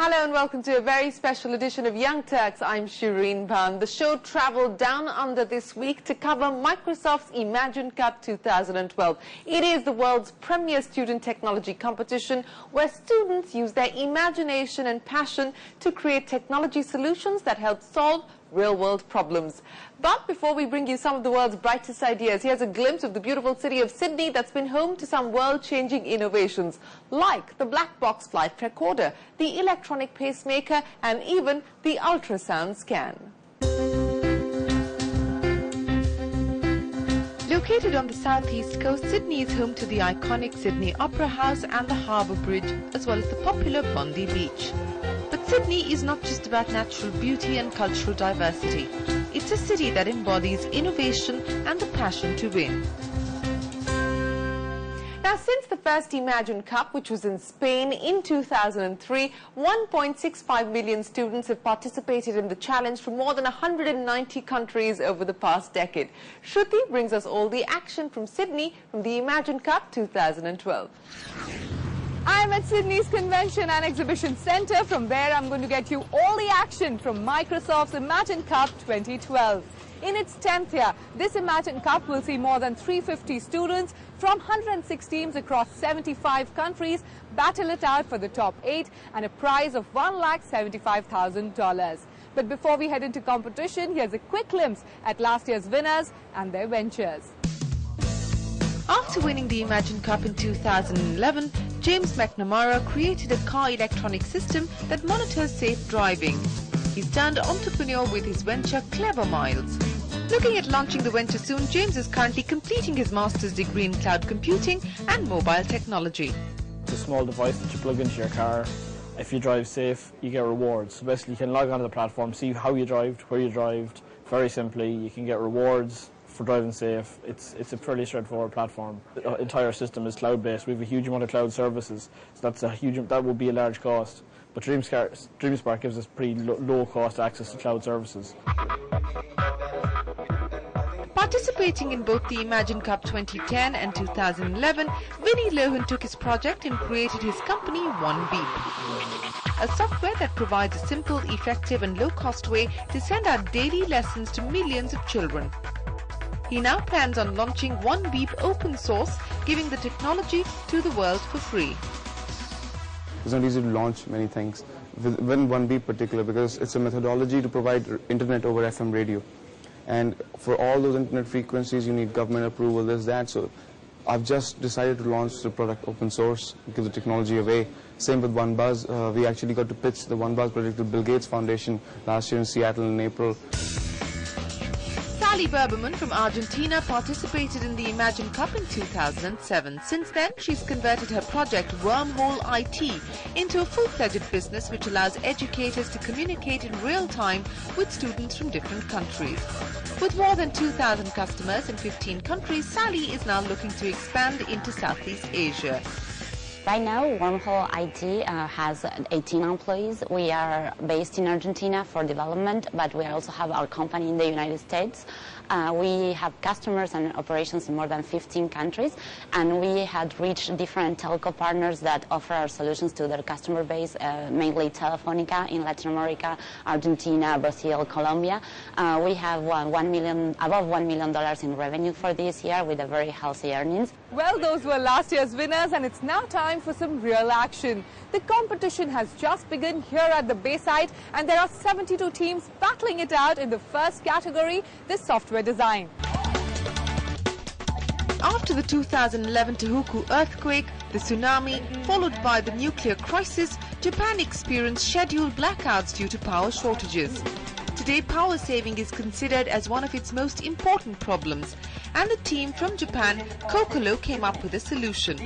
Hello and welcome to a very special edition of Young Turks. I'm Shireen Bhan. The show travelled down under this week to cover Microsoft's Imagine Cup 2012. It is the world's premier student technology competition where students use their imagination and passion to create technology solutions that help solve real-world problems. But before we bring you some of the world's brightest ideas, here's a glimpse of the beautiful city of Sydney that's been home to some world-changing innovations, like the black box flight recorder, the electronic pacemaker, and even the ultrasound scan. Located on the southeast coast, Sydney is home to the iconic Sydney Opera House and the Harbour Bridge, as well as the popular Bondi Beach. But Sydney is not just about natural beauty and cultural diversity. It's a city that embodies innovation and the passion to win. Now, since the first Imagine Cup, which was in Spain in 2003, 1.65 million students have participated in the challenge from more than 190 countries over the past decade. Shruti brings us all the action from Sydney from the Imagine Cup 2012. I'm at Sydney's Convention and Exhibition Centre. From there, I'm going to get you all the action from Microsoft's Imagine Cup 2012. In its 10th year, this Imagine Cup will see more than 350 students from 106 teams across 75 countries battle it out for the top 8 and a prize of $1,75,000. But before we head into competition, here's a quick glimpse at last year's winners and their ventures. After winning the Imagine Cup in 2011, James McNamara created a car electronic system that monitors safe driving. He's turned entrepreneur with his venture Clever Miles. Looking at launching the venture soon, James is currently completing his master's degree in cloud computing and mobile technology. It's a small device that you plug into your car. If you drive safe, you get rewards. So basically you can log onto the platform, see how you drove, where you drove. Very simply, you can get rewards for driving safe. It's a pretty straightforward platform. The entire system is cloud-based. We have a huge amount of cloud services, so that would be a large cost. But DreamSpark gives us pretty low-cost access to cloud services. Participating in both the Imagine Cup 2010 and 2011, Vinny Lohan took his project and created his company OneBeep, a software that provides a simple, effective and low-cost way to send out daily lessons to millions of children. He now plans on launching OneBeep open source, giving the technology to the world for free. It's not easy to launch many things within OneBeep particular because it's a methodology to provide internet over FM radio. And for all those internet frequencies, you need government approval, this, that. So I've just decided to launch the product open source, give the technology away. Same with OneBuzz. We actually got to pitch the OneBuzz project to Bill Gates Foundation last year in Seattle in April. Sally Berberman from Argentina participated in the Imagine Cup in 2007. Since then, she's converted her project Wormhole IT into a full-fledged business which allows educators to communicate in real time with students from different countries. With more than 2,000 customers in 15 countries, Sally is now looking to expand into Southeast Asia. Right now, Wormhole IT has 18 employees. We are based in Argentina for development, but we also have our company in the United States. We have customers and operations in more than 15 countries, and we had reached different telco partners that offer our solutions to their customer base, mainly Telefonica in Latin America, Argentina, Brazil, Colombia. We have above $1 million in revenue for this year with a very healthy earnings. Well, those were last year's winners, and it's now time for some real action. The competition has just begun here at the Bayside, and there are 72 teams battling it out in the first category, the software design. After the 2011 Tohoku earthquake, the tsunami, followed by the nuclear crisis, Japan experienced scheduled blackouts due to power shortages. Today, power saving is considered as one of its most important problems, and the team from Japan, Kokolo, came up with a solution.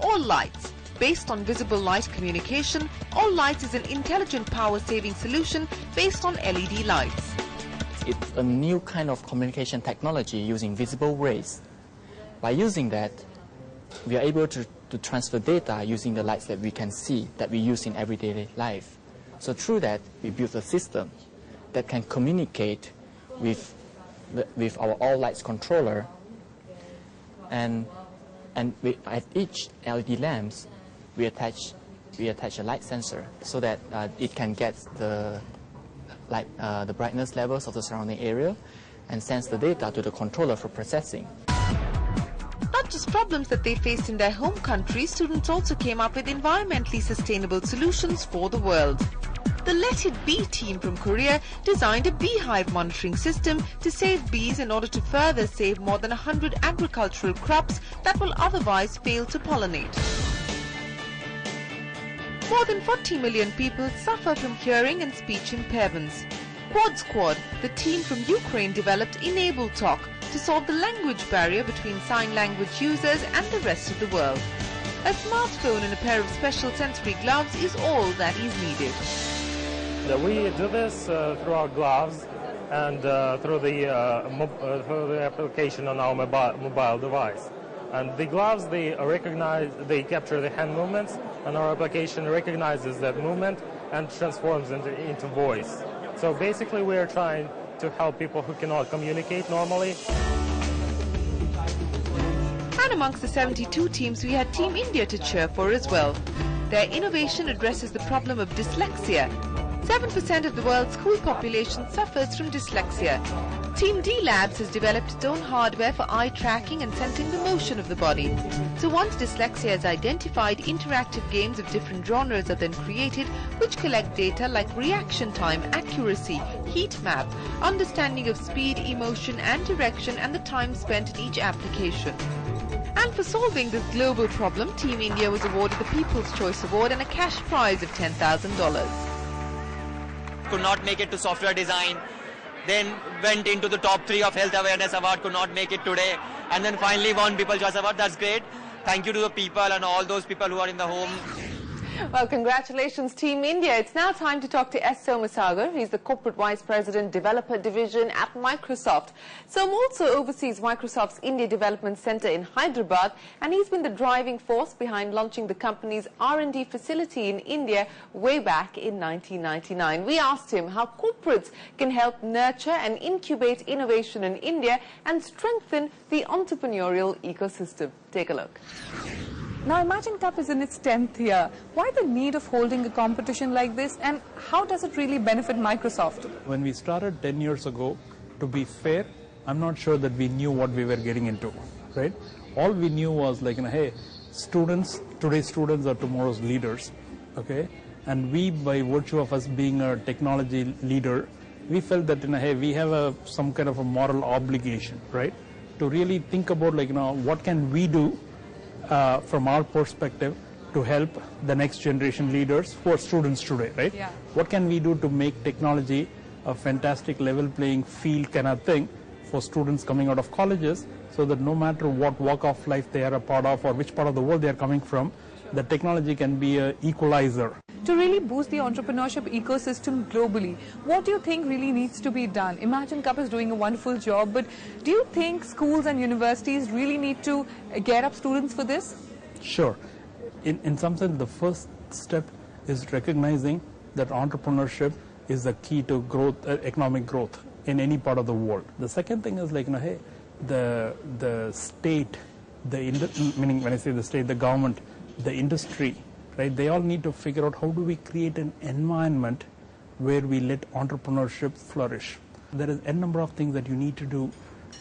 All Lights. Based on visible light communication, All Lights is an intelligent power-saving solution based on LED lights. It's a new kind of communication technology using visible rays. By using that, we are able to transfer data using the lights that we can see, that we use in everyday life. So through that, we built a system that can communicate with our all lights controller, and at each LED lamps we attach a light sensor so that it can get the brightness levels of the surrounding area and sends the data to the controller for processing. Not just problems that they faced in their home country, students also came up with environmentally sustainable solutions for the world. The Let It Be team from Korea designed a beehive monitoring system to save bees in order to further save more than 100 agricultural crops that will otherwise fail to pollinate. More than 40 million people suffer from hearing and speech impairments. Quad Squad, the team from Ukraine, developed Enable Talk to solve the language barrier between sign language users and the rest of the world. A smartphone and a pair of special sensory gloves is all that is needed. We do this through our gloves and through the application on our mobile device. And the gloves, they capture the hand movements, and our application recognizes that movement and transforms into voice. So basically we are trying to help people who cannot communicate normally. And amongst the 72 teams, we had Team India to cheer for as well. Their innovation addresses the problem of dyslexia. 7% of the world's school population suffers from dyslexia. Team D Labs has developed its own hardware for eye tracking and sensing the motion of the body. So once dyslexia is identified, interactive games of different genres are then created, which collect data like reaction time, accuracy, heat map, understanding of speed, emotion and direction, and the time spent in each application. And for solving this global problem, Team India was awarded the People's Choice Award and a cash prize of $10,000. Could not make it to software design, then went into the top 3 of Health Awareness Award, could not make it today, and then finally won People's Choice Award. That's great. Thank you to the people and all those people who are in the home. Well, congratulations, Team India. It's now time to talk to S. Somasagar. He's the Corporate Vice President, Developer Division at Microsoft. Som also oversees Microsoft's India Development Center in Hyderabad, and he's been the driving force behind launching the company's R&D facility in India way back in 1999. We asked him how corporates can help nurture and incubate innovation in India and strengthen the entrepreneurial ecosystem. Take a look. Now, Imagine Cup is in its 10th year. Why the need of holding a competition like this, and how does it really benefit Microsoft? When we started 10 years ago, to be fair, I'm not sure that we knew what we were getting into, right? All we knew was like, hey, today's students are tomorrow's leaders, okay? And we, by virtue of us being a technology leader, we felt that, hey, we have some kind of a moral obligation, right? To really think about, what can we do from our perspective to help the next generation leaders who are students today, right? Yeah. What can we do to make technology a fantastic level playing field kind of thing for students coming out of colleges, so that no matter what walk of life they are a part of or which part of the world they are coming from, the technology can be an equalizer. To really boost the entrepreneurship ecosystem globally, what do you think really needs to be done? Imagine Cup is doing a wonderful job, but do you think schools and universities really need to gear up students for this? Sure. In some sense, the first step is recognizing that entrepreneurship is the key to growth, economic growth in any part of the world. The second thing is hey, the state, meaning when I say the state, the government, the industry, right? They all need to figure out how do we create an environment where we let entrepreneurship flourish. There is a number of things that you need to do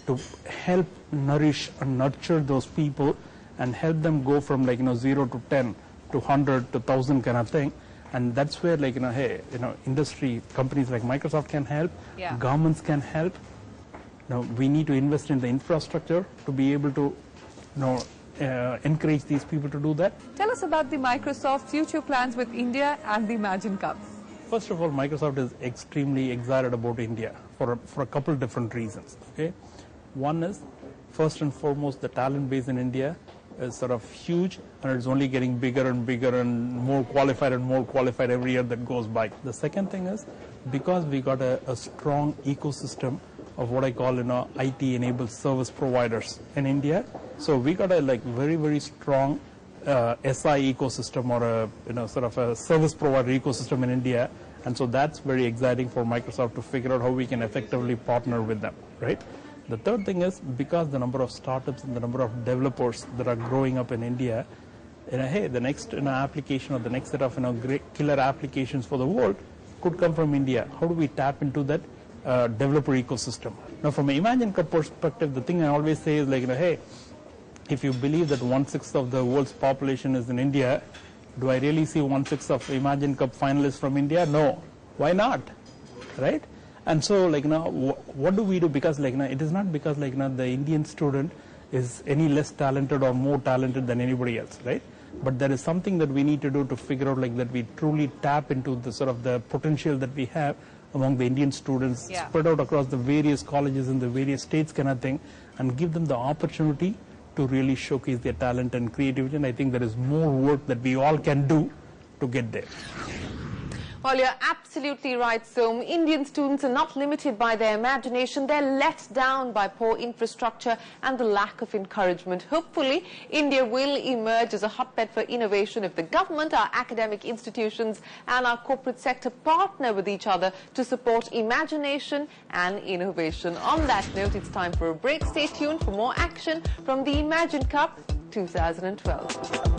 to help nourish and nurture those people and help them go from 0 to 10 to 100 to 1,000 kind of thing. And that's where hey, industry companies like Microsoft can help, yeah. Governments can help. We need to invest in the infrastructure to be able to encourage these people to do that. Tell us about the Microsoft future plans with India and the Imagine Cup. First of all, Microsoft is extremely excited about India for a couple different reasons. Okay, one is, first and foremost, the talent base in India is sort of huge, and it's only getting bigger and bigger and more qualified every year that goes by. The second thing is, because we got a strong ecosystem of what I call, IT-enabled service providers in India. So we got a very, very strong SI ecosystem, or a sort of a service provider ecosystem in India, and so that's very exciting for Microsoft to figure out how we can effectively partner with them, right? The third thing is, because the number of startups and the number of developers that are growing up in India, hey, the next application or the next set of great killer applications for the world could come from India. How do we tap into that developer ecosystem? Now, from an Imagine Cup perspective, the thing I always say is hey, if you believe that 1/6 of the world's population is in India, do I really see 1/6 of Imagine Cup finalists from India? No. Why not? Right? And so, what do we do? Because, it is not because, the Indian student is any less talented or more talented than anybody else, right? But there is something that we need to do to figure out, that we truly tap into the sort of the potential that we have among the Indian students, spread out across the various colleges in the various states kind of thing, and give them the opportunity to really showcase their talent and creativity. And I think there is more work that we all can do to get there. Well, you're absolutely right, Som. Indian students are not limited by their imagination. They're let down by poor infrastructure and the lack of encouragement. Hopefully, India will emerge as a hotbed for innovation if the government, our academic institutions and our corporate sector partner with each other to support imagination and innovation. On that note, it's time for a break. Stay tuned for more action from the Imagine Cup 2012.